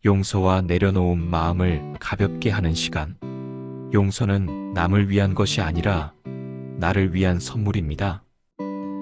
용서와 내려놓은 마음을 가볍게 하는 시간. 용서는 남을 위한 것이 아니라 나를 위한 선물입니다.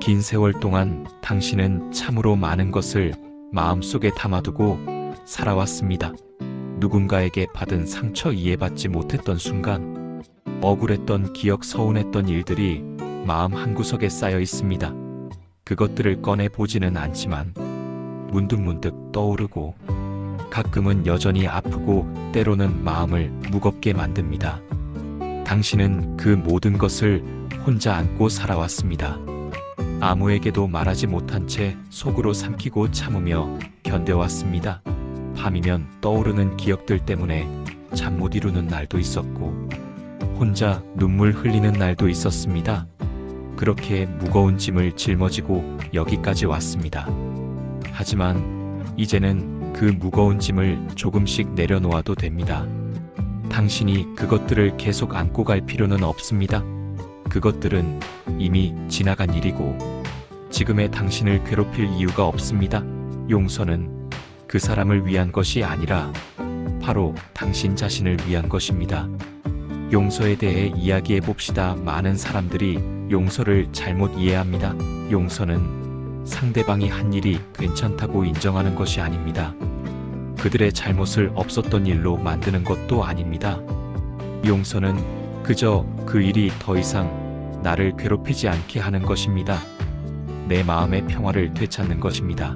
긴 세월 동안 당신은 참으로 많은 것을 마음속에 담아두고 살아왔습니다. 누군가에게 받은 상처, 이해받지 못했던 순간, 억울했던 기억, 서운했던 일들이 마음 한구석에 쌓여 있습니다. 그것들을 꺼내보지는 않지만 문득문득 떠오르고 가끔은 여전히 아프고 때로는 마음을 무겁게 만듭니다. 당신은 그 모든 것을 혼자 안고 살아왔습니다. 아무에게도 말하지 못한 채 속으로 삼키고 참으며 견뎌왔습니다. 밤이면 떠오르는 기억들 때문에 잠 못 이루는 날도 있었고 혼자 눈물 흘리는 날도 있었습니다. 그렇게 무거운 짐을 짊어지고 여기까지 왔습니다. 하지만 이제는 그 무거운 짐을 조금씩 내려놓아도 됩니다. 당신이 그것들을 계속 안고 갈 필요는 없습니다. 그것들은 이미 지나간 일이고 지금의 당신을 괴롭힐 이유가 없습니다. 용서는 그 사람을 위한 것이 아니라 바로 당신 자신을 위한 것입니다. 용서에 대해 이야기해 봅시다. 많은 사람들이 용서를 잘못 이해합니다. 용서는 상대방이 한 일이 괜찮다고 인정하는 것이 아닙니다. 그들의 잘못을 없었던 일로 만드는 것도 아닙니다. 용서는 그저 그 일이 더 이상 나를 괴롭히지 않게 하는 것입니다. 내 마음의 평화를 되찾는 것입니다.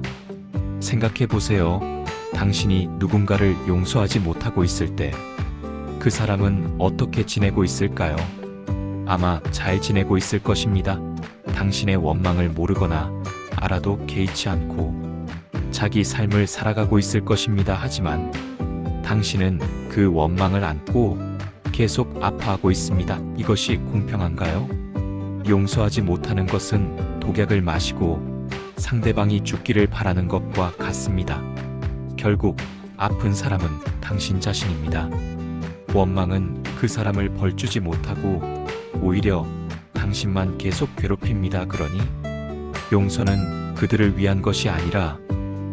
생각해 보세요. 당신이 누군가를 용서하지 못하고 있을 때 그 사람은 어떻게 지내고 있을까요? 아마 잘 지내고 있을 것입니다. 당신의 원망을 모르거나 알아도 개의치 않고 자기 삶을 살아가고 있을 것입니다. 하지만 당신은 그 원망을 안고 계속 아파하고 있습니다. 이것이 공평한가요? 용서하지 못하는 것은 독약을 마시고 상대방이 죽기를 바라는 것과 같습니다. 결국 아픈 사람은 당신 자신입니다. 원망은 그 사람을 벌주지 못하고 오히려 당신만 계속 괴롭힙니다. 그러니 용서는 그들을 위한 것이 아니라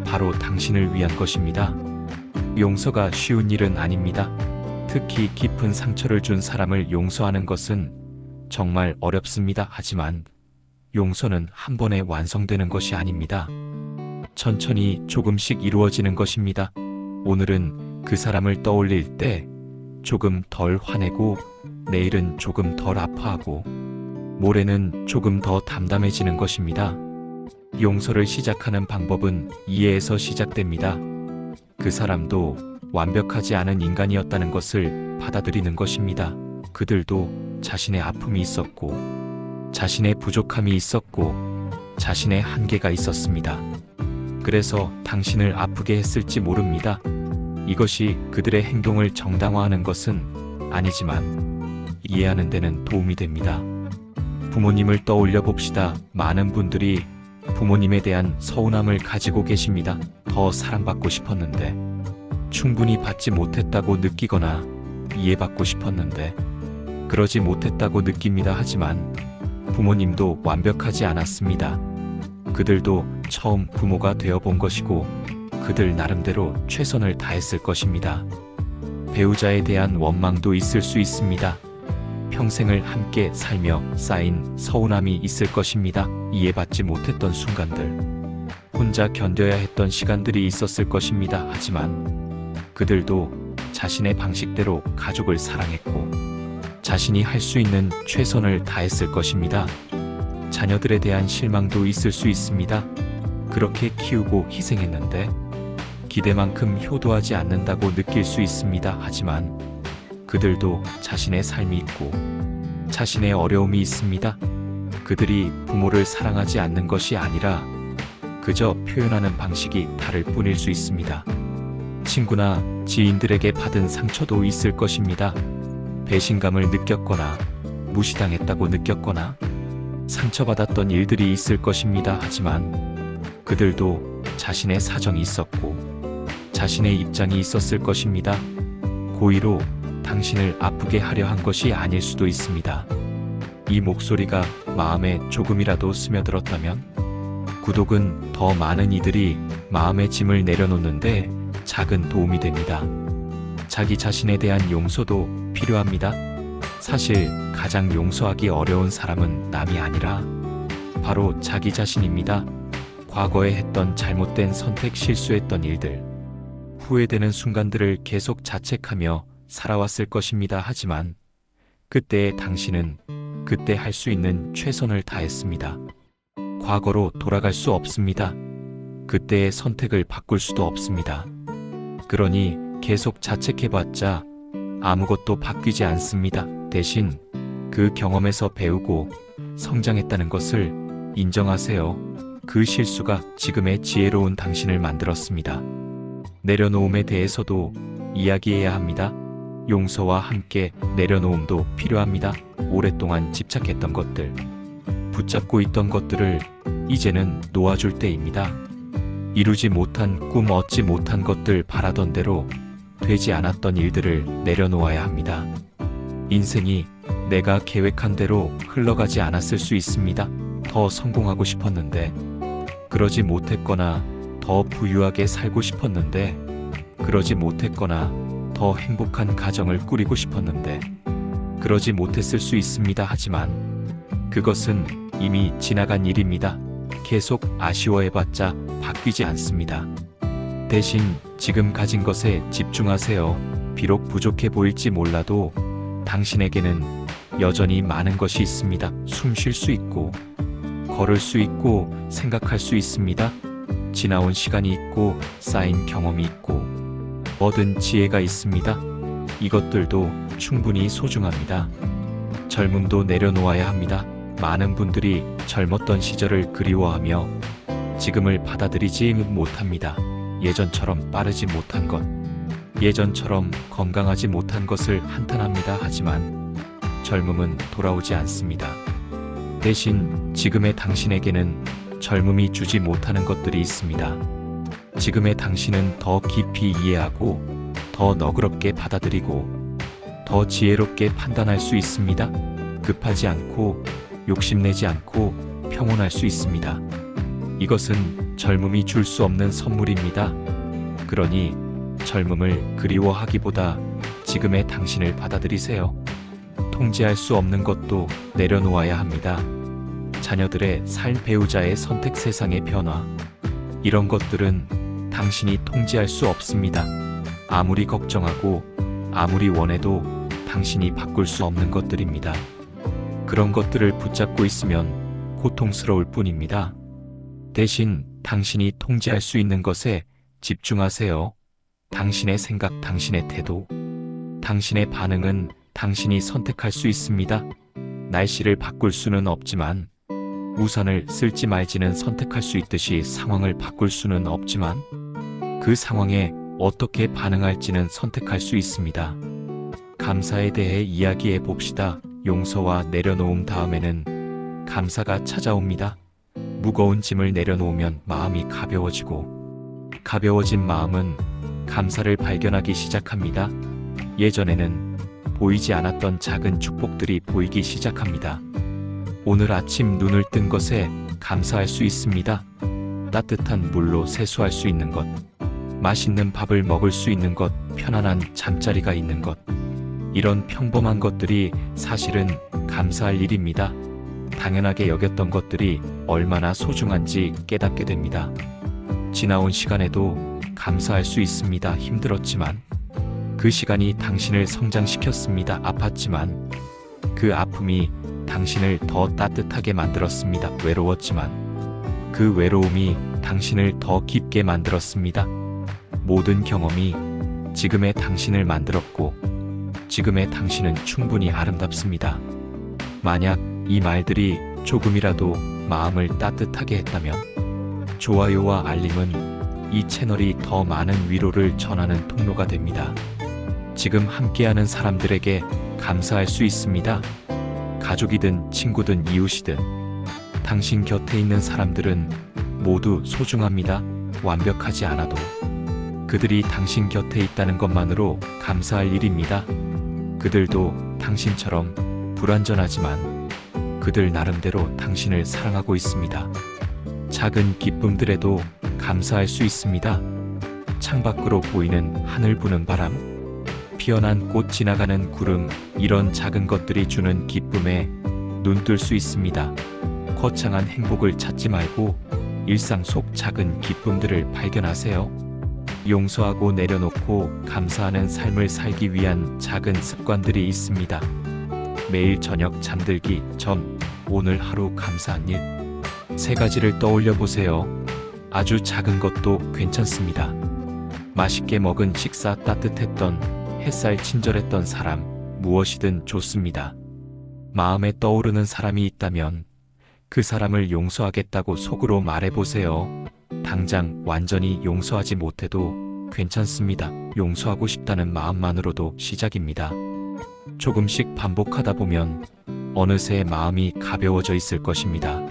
바로 당신을 위한 것입니다. 용서가 쉬운 일은 아닙니다. 특히 깊은 상처를 준 사람을 용서하는 것은 정말 어렵습니다. 하지만 용서는 한 번에 완성되는 것이 아닙니다. 천천히 조금씩 이루어지는 것입니다. 오늘은 그 사람을 떠올릴 때 조금 덜 화내고 내일은 조금 덜 아파하고 모레는 조금 더 담담해지는 것입니다. 용서를 시작하는 방법은 이해에서 시작됩니다. 그 사람도 완벽하지 않은 인간이었다는 것을 받아들이는 것입니다. 그들도 자신의 아픔이 있었고 자신의 부족함이 있었고 자신의 한계가 있었습니다. 그래서 당신을 아프게 했을지 모릅니다. 이것이 그들의 행동을 정당화하는 것은 아니지만 이해하는 데는 도움이 됩니다. 부모님을 떠올려 봅시다. 많은 분들이 부모님에 대한 서운함을 가지고 계십니다. 더 사랑받고 싶었는데, 충분히 받지 못했다고 느끼거나 이해받고 싶었는데 그러지 못했다고 느낍니다. 하지만 부모님도 완벽하지 않았습니다. 그들도 처음 부모가 되어본 것이고 그들 나름대로 최선을 다했을 것입니다. 배우자에 대한 원망도 있을 수 있습니다. 평생을 함께 살며 쌓인 서운함이 있을 것입니다. 이해받지 못했던 순간들, 혼자 견뎌야 했던 시간들이 있었을 것입니다. 하지만 그들도 자신의 방식대로 가족을 사랑했고 자신이 할 수 있는 최선을 다했을 것입니다. 자녀들에 대한 실망도 있을 수 있습니다. 그렇게 키우고 희생했는데 기대만큼 효도하지 않는다고 느낄 수 있습니다. 하지만 그들도 자신의 삶이 있고 자신의 어려움이 있습니다. 그들이 부모를 사랑하지 않는 것이 아니라 그저 표현하는 방식이 다를 뿐일 수 있습니다. 친구나 지인들에게 받은 상처도 있을 것입니다. 배신감을 느꼈거나 무시당했다고 느꼈거나 상처받았던 일들이 있을 것입니다. 하지만 그들도 자신의 사정이 있었고 자신의 입장이 있었을 것입니다. 고의로 당신을 아프게 하려 한 것이 아닐 수도 있습니다. 이 목소리가 마음에 조금이라도 스며들었다면 구독은 더 많은 이들이 마음의 짐을 내려놓는데 작은 도움이 됩니다. 자기 자신에 대한 용서도 필요합니다. 사실 가장 용서하기 어려운 사람은 남이 아니라 바로 자기 자신입니다. 과거에 했던 잘못된 선택, 실수했던 일들, 후회되는 순간들을 계속 자책하며 살아왔을 것입니다. 하지만 그때의 당신은 그때 할 수 있는 최선을 다했습니다. 과거로 돌아갈 수 없습니다. 그때의 선택을 바꿀 수도 없습니다. 그러니 계속 자책해봤자 아무것도 바뀌지 않습니다. 대신 그 경험에서 배우고 성장했다는 것을 인정하세요. 그 실수가 지금의 지혜로운 당신을 만들었습니다. 내려놓음에 대해서도 이야기해야 합니다. 용서와 함께 내려놓음도 필요합니다. 오랫동안 집착했던 것들, 붙잡고 있던 것들을 이제는 놓아줄 때입니다. 이루지 못한 꿈, 얻지 못한 것들, 바라던 대로 되지 않았던 일들을 내려놓아야 합니다. 인생이 내가 계획한 대로 흘러가지 않았을 수 있습니다. 더 성공하고 싶었는데 그러지 못했거나 더 부유하게 살고 싶었는데 그러지 못했거나 더 행복한 가정을 꾸리고 싶었는데 그러지 못했을 수 있습니다. 하지만 그것은 이미 지나간 일입니다. 계속 아쉬워해봤자 바뀌지 않습니다. 대신 지금 가진 것에 집중하세요. 비록 부족해 보일지 몰라도 당신에게는 여전히 많은 것이 있습니다. 숨 쉴 수 있고, 걸을 수 있고, 생각할 수 있습니다. 지나온 시간이 있고, 쌓인 경험이 있고, 얻은 지혜가 있습니다. 이것들도 충분히 소중합니다. 젊음도 내려놓아야 합니다. 많은 분들이 젊었던 시절을 그리워하며 지금을 받아들이지 못합니다. 예전처럼 빠르지 못한 것, 예전처럼 건강하지 못한 것을 한탄합니다. 하지만 젊음은 돌아오지 않습니다. 대신 지금의 당신에게는 젊음이 주지 못하는 것들이 있습니다. 지금의 당신은 더 깊이 이해하고 더 너그럽게 받아들이고 더 지혜롭게 판단할 수 있습니다. 급하지 않고 욕심내지 않고 평온할 수 있습니다. 이것은 젊음이 줄 수 없는 선물입니다. 그러니 젊음을 그리워하기보다 지금의 당신을 받아들이세요. 통제할 수 없는 것도 내려놓아야 합니다. 자녀들의 삶, 배우자의 선택, 세상의 변화, 이런 것들은 당신이 통제할 수 없습니다. 아무리 걱정하고 아무리 원해도 당신이 바꿀 수 없는 것들입니다. 그런 것들을 붙잡고 있으면 고통스러울 뿐입니다. 대신 당신이 통제할 수 있는 것에 집중하세요. 당신의 생각, 당신의 태도, 당신의 반응은 당신이 선택할 수 있습니다. 날씨를 바꿀 수는 없지만 우산을 쓸지 말지는 선택할 수 있듯이 상황을 바꿀 수는 없지만 그 상황에 어떻게 반응할지는 선택할 수 있습니다. 감사에 대해 이야기해 봅시다. 용서와 내려놓음 다음에는 감사가 찾아옵니다. 무거운 짐을 내려놓으면 마음이 가벼워지고 가벼워진 마음은 감사를 발견하기 시작합니다. 예전에는 보이지 않았던 작은 축복들이 보이기 시작합니다. 오늘 아침 눈을 뜬 것에 감사할 수 있습니다. 따뜻한 물로 세수할 수 있는 것, 맛있는 밥을 먹을 수 있는 것, 편안한 잠자리가 있는 것, 이런 평범한 것들이 사실은 감사할 일입니다. 당연하게 여겼던 것들이 얼마나 소중한지 깨닫게 됩니다. 지나온 시간에도 감사할 수 있습니다. 힘들었지만 그 시간이 당신을 성장시켰습니다. 아팠지만 그 아픔이 당신을 더 따뜻하게 만들었습니다. 외로웠지만 그 외로움이 당신을 더 깊게 만들었습니다. 모든 경험이 지금의 당신을 만들었고 지금의 당신은 충분히 아름답습니다. 만약 이 말들이 조금이라도 마음을 따뜻하게 했다면 좋아요와 알림은 이 채널이 더 많은 위로를 전하는 통로가 됩니다. 지금 함께하는 사람들에게 감사할 수 있습니다. 가족이든 친구든 이웃이든 당신 곁에 있는 사람들은 모두 소중합니다. 완벽하지 않아도 그들이 당신 곁에 있다는 것만으로 감사할 일입니다. 그들도 당신처럼 불완전하지만 그들 나름대로 당신을 사랑하고 있습니다. 작은 기쁨들에도 감사할 수 있습니다. 창밖으로 보이는 하늘 부는 바람, 피어난 꽃 지나가는 구름, 이런 작은 것들이 주는 기쁨에 눈 뜰 수 있습니다. 거창한 행복을 찾지 말고 일상 속 작은 기쁨들을 발견하세요. 용서하고 내려놓고 감사하는 삶을 살기 위한 작은 습관들이 있습니다. 매일 저녁 잠들기 전 오늘 하루 감사한 일 3가지를 떠올려 보세요. 아주 작은 것도 괜찮습니다. 맛있게 먹은 식사, 따뜻했던 햇살, 친절했던 사람, 무엇이든 좋습니다. 마음에 떠오르는 사람이 있다면 그 사람을 용서하겠다고 속으로 말해보세요. 당장 완전히 용서하지 못해도 괜찮습니다. 용서하고 싶다는 마음만으로도 시작입니다. 조금씩 반복하다 보면 어느새 마음이 가벼워져 있을 것입니다.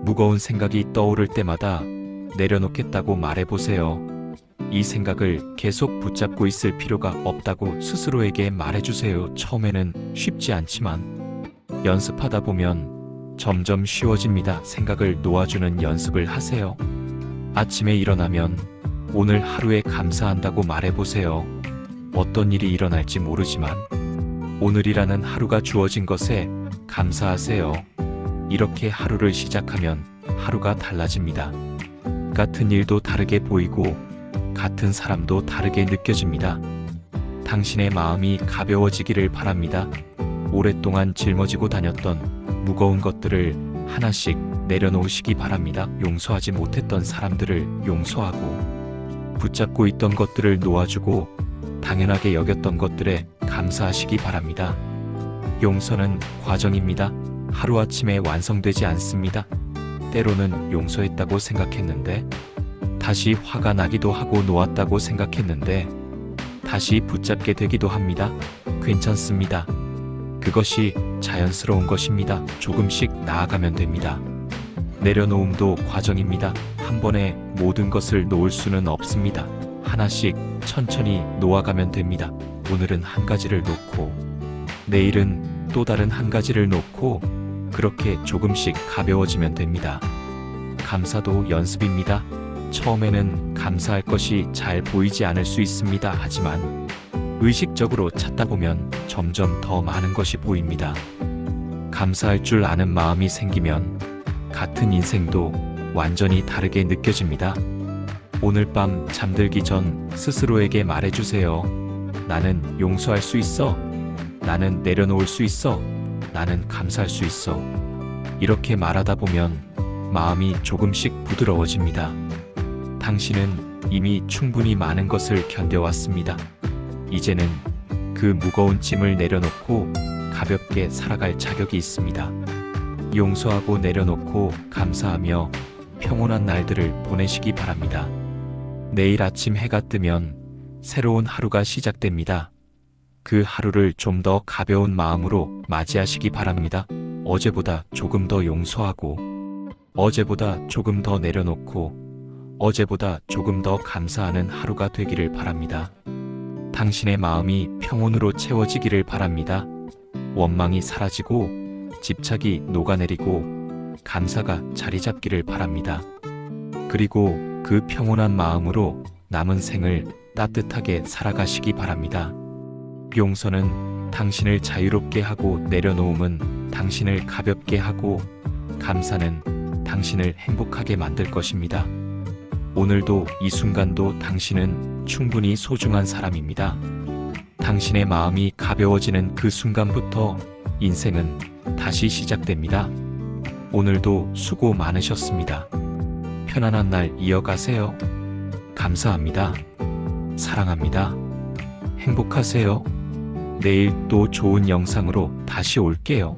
무거운 생각이 떠오를 때마다 내려놓겠다고 말해보세요. 이 생각을 계속 붙잡고 있을 필요가 없다고 스스로에게 말해주세요. 처음에는 쉽지 않지만 연습하다 보면 점점 쉬워집니다. 생각을 놓아주는 연습을 하세요. 아침에 일어나면 오늘 하루에 감사한다고 말해보세요. 어떤 일이 일어날지 모르지만 오늘이라는 하루가 주어진 것에 감사하세요. 이렇게 하루를 시작하면 하루가 달라집니다. 같은 일도 다르게 보이고 같은 사람도 다르게 느껴집니다. 당신의 마음이 가벼워지기를 바랍니다. 오랫동안 짊어지고 다녔던 무거운 것들을 하나씩 내려놓으시기 바랍니다. 용서하지 못했던 사람들을 용서하고 붙잡고 있던 것들을 놓아주고 당연하게 여겼던 것들에 감사하시기 바랍니다. 용서는 과정입니다. 하루아침에 완성되지 않습니다. 때로는 용서했다고 생각했는데 다시 화가 나기도 하고 놓았다고 생각했는데 다시 붙잡게 되기도 합니다. 괜찮습니다. 그것이 자연스러운 것입니다. 조금씩 나아가면 됩니다. 내려놓음도 과정입니다. 한 번에 모든 것을 놓을 수는 없습니다. 하나씩 천천히 놓아가면 됩니다. 오늘은 한 가지를 놓고 내일은 또 다른 한 가지를 놓고 그렇게 조금씩 가벼워지면 됩니다. 감사도 연습입니다. 처음에는 감사할 것이 잘 보이지 않을 수 있습니다. 하지만 의식적으로 찾다 보면 점점 더 많은 것이 보입니다. 감사할 줄 아는 마음이 생기면 같은 인생도 완전히 다르게 느껴집니다. 오늘 밤 잠들기 전 스스로에게 말해주세요. 나는 용서할 수 있어. 나는 내려놓을 수 있어. 나는 감사할 수 있어. 이렇게 말하다 보면 마음이 조금씩 부드러워집니다. 당신은 이미 충분히 많은 것을 견뎌왔습니다. 이제는 그 무거운 짐을 내려놓고 가볍게 살아갈 자격이 있습니다. 용서하고 내려놓고 감사하며 평온한 날들을 보내시기 바랍니다. 내일 아침 해가 뜨면 새로운 하루가 시작됩니다. 그 하루를 좀 더 가벼운 마음으로 맞이하시기 바랍니다. 어제보다 조금 더 용서하고, 어제보다 조금 더 내려놓고, 어제보다 조금 더 감사하는 하루가 되기를 바랍니다. 당신의 마음이 평온으로 채워지기를 바랍니다. 원망이 사라지고 집착이 녹아내리고 감사가 자리 잡기를 바랍니다. 그리고 그 평온한 마음으로 남은 생을 따뜻하게 살아가시기 바랍니다. 용서는 당신을 자유롭게 하고 내려놓음은 당신을 가볍게 하고 감사는 당신을 행복하게 만들 것입니다. 오늘도 이 순간도 당신은 충분히 소중한 사람입니다. 당신의 마음이 가벼워지는 그 순간부터 인생은 다시 시작됩니다. 오늘도 수고 많으셨습니다. 편안한 날 이어가세요. 감사합니다. 사랑합니다. 행복하세요. 내일 또 좋은 영상으로 다시 올게요.